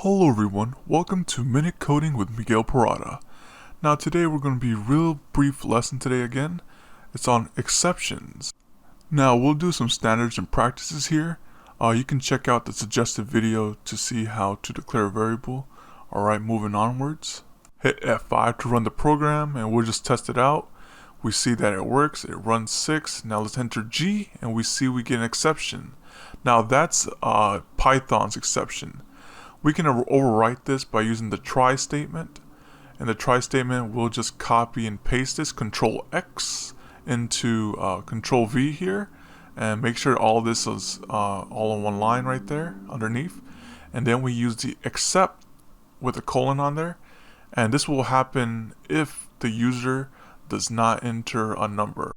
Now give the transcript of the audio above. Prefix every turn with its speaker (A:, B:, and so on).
A: Hello everyone, welcome to Minute Coding with Miguel Parada. Now today we're going to be a real brief lesson today again. It's on exceptions. Now we'll do some standards and practices here. You can check out the suggested video to see how to declare a variable. Alright, moving onwards. Hit F5 to run the program and we'll just test it out. We see that it works, it runs 6. Now let's enter G and we see we get an exception. Now that's Python's exception. We can overwrite this by using the try statement. And the try statement will just copy and paste this, Control X into Control V here. And make sure all this is all in one line right there underneath. And then we use the except with a colon on there. And this will happen if the user does not enter a number.